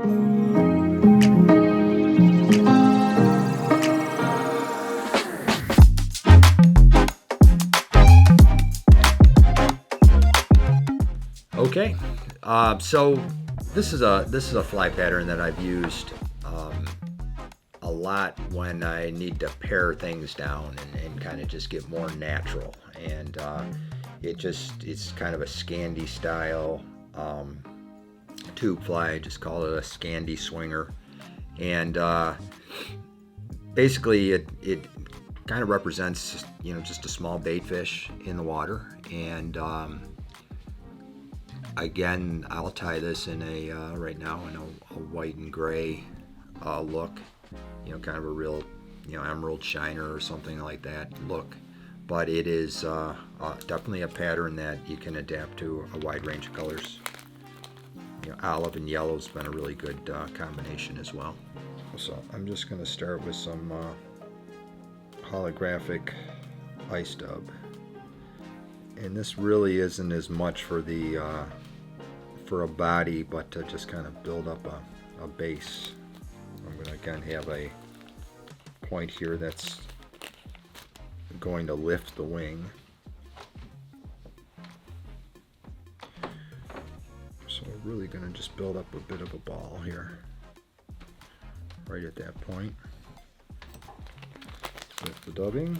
Okay, so this is a fly pattern that I've used a lot when I need to pare things down and kind of just get more natural. And it's kind of a Scandi style tube fly. I just call it a Scandi swinger. And basically it kind of represents, just a small bait fish in the water. And again, I'll tie this in right now in a white and gray look, kind of a real, emerald shiner or something like that look. But it is definitely a pattern that you can adapt to a wide range of colors. Olive and yellow has been a really good combination as well. So I'm just going to start with some holographic ice dub. And this really isn't as much for the for a body, but to just kind of build up a base. I'm going to again have a point here that's going to lift the wing. So we're really going to just build up a bit of a ball here, right at that point with the dubbing.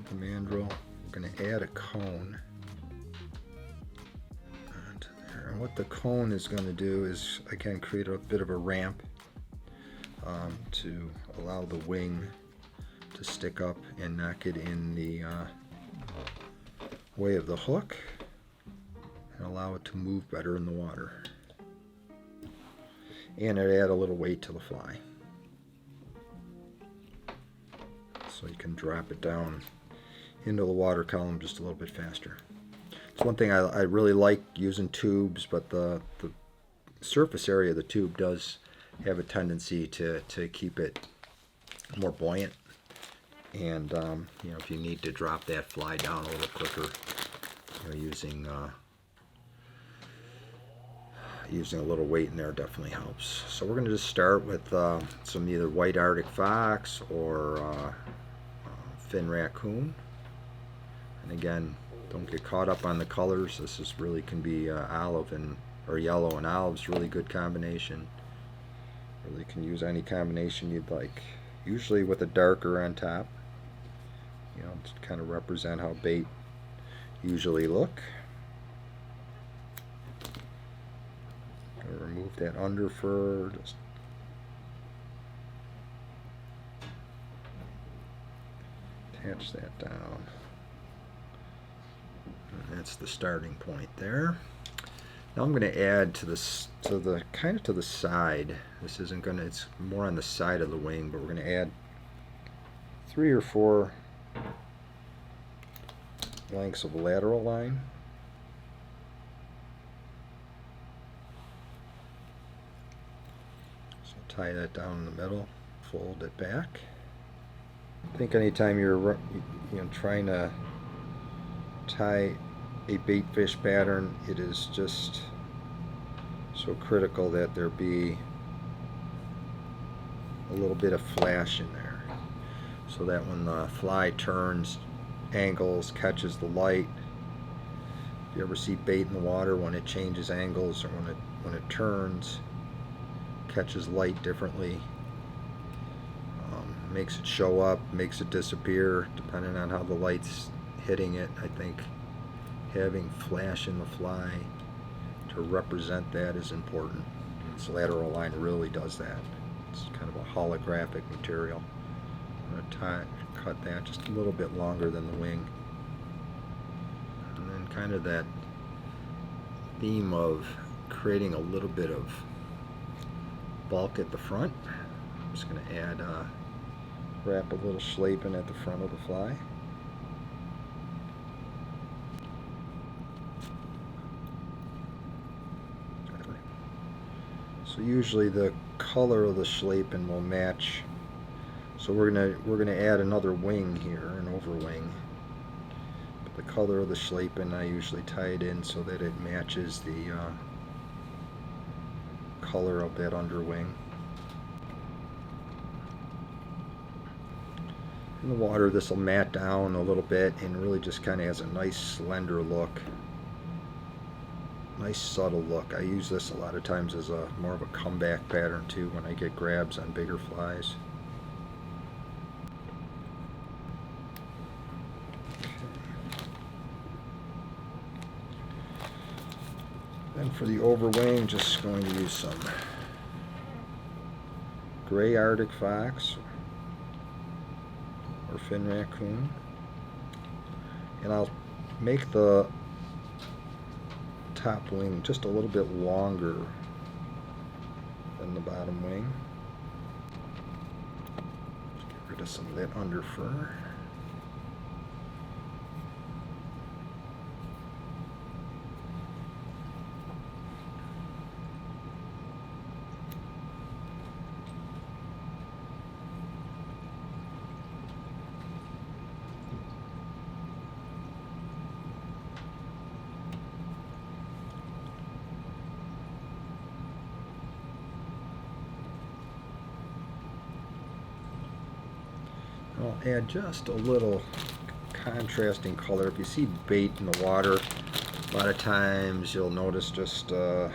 The mandrel. We're going to add a cone onto there. And what the cone is going to do is, again, create a bit of a ramp to allow the wing to stick up and not get in the way of the hook, and allow it to move better in the water. And it add a little weight to the fly, so you can drop it down into the water column just a little bit faster. It's one thing I really like using tubes, but the surface area of the tube does have a tendency to keep it more buoyant. And if you need to drop that fly down a little quicker, using a little weight in there definitely helps. So we're going to just start with some either white Arctic fox or fin raccoon. And again, don't get caught up on the colors. This is really can be olive or yellow and olive's really good combination. Really can use any combination you'd like. Usually with a darker on top, to kind of represent how bait usually look. Gonna remove that under fur. Just attach that down. And that's the starting point there. Now I'm going to add to the side. This isn't going to, it's more on the side of the wing, but we're going to add 3 or 4 lengths of lateral line. So tie that down in the middle, fold it back. I think anytime you're trying to tie a bait fish pattern, it is just so critical that there be a little bit of flash in there, so that when the fly turns angles, catches the light. If you ever see bait in the water, when it changes angles or when it turns, catches light differently, makes it show up, makes it disappear, depending on how the light's hitting it. I think having flash in the fly to represent that is important. This lateral line really does that. It's kind of a holographic material. I'm going to cut that just a little bit longer than the wing. And then kind of that theme of creating a little bit of bulk at the front. I'm just going to add wrap a little schlappen at the front of the fly. So usually the color of the schlappen will match. So we're gonna add another wing here, an overwing. the color of the schlappen, I usually tie it in so that it matches the color of that underwing. In the water, this will mat down a little bit and really just kind of has a nice slender look. Nice subtle look. I use this a lot of times as a more of a comeback pattern too when I get grabs on bigger flies. Then for the overwing, just going to use some gray Arctic fox or fin raccoon, and I'll make the top wing just a little bit longer than the bottom wing. Get rid of some of that under fur. I'll add just a little contrasting color. If you see bait in the water, a lot of times you'll notice just a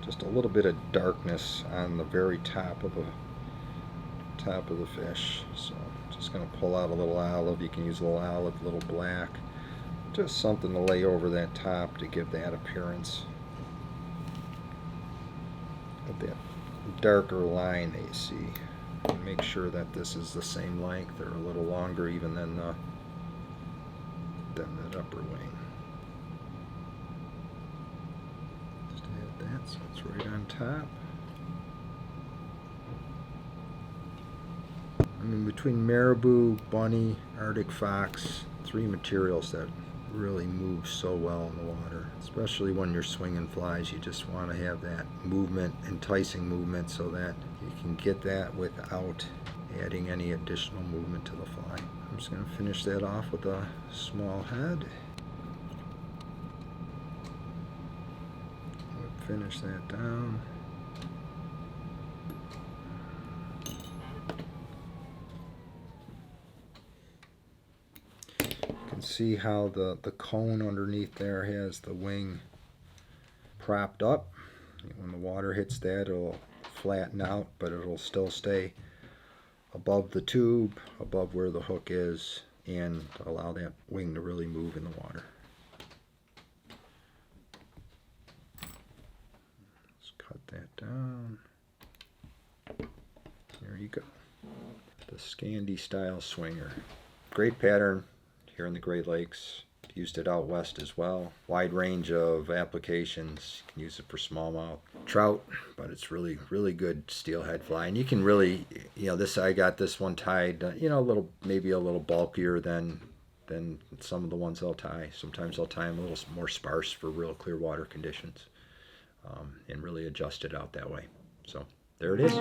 little bit of darkness on the very top of the fish. So just going to pull out a little olive. You can use a little olive, a little black, just something to lay over that top to give that appearance of that darker line that you see. And make sure that this is the same length or a little longer even than that upper wing. Just add that so it's right on top. I mean, between marabou, bunny, Arctic fox, three materials that really move so well in the water, especially when you're swinging flies. You just want to have that movement, enticing movement, so that you can get that without adding any additional movement to the fly. I'm just going to finish that off with a small head. Finish that down. See how the cone underneath there has the wing propped up. When the water hits that, it'll flatten out, but it'll still stay above the tube, above where the hook is, and allow that wing to really move in the water. Let's cut that down. There you go. The Scandi style swinger. Great pattern here in the Great Lakes. Used it out west as well. Wide range of applications. You can use it for smallmouth trout, but it's really, really good steelhead fly. And you can really, I got this one tied, maybe a little bulkier than some of the ones I'll tie. Sometimes I'll tie them a little more sparse for real clear water conditions, and really adjust it out that way. So there it is.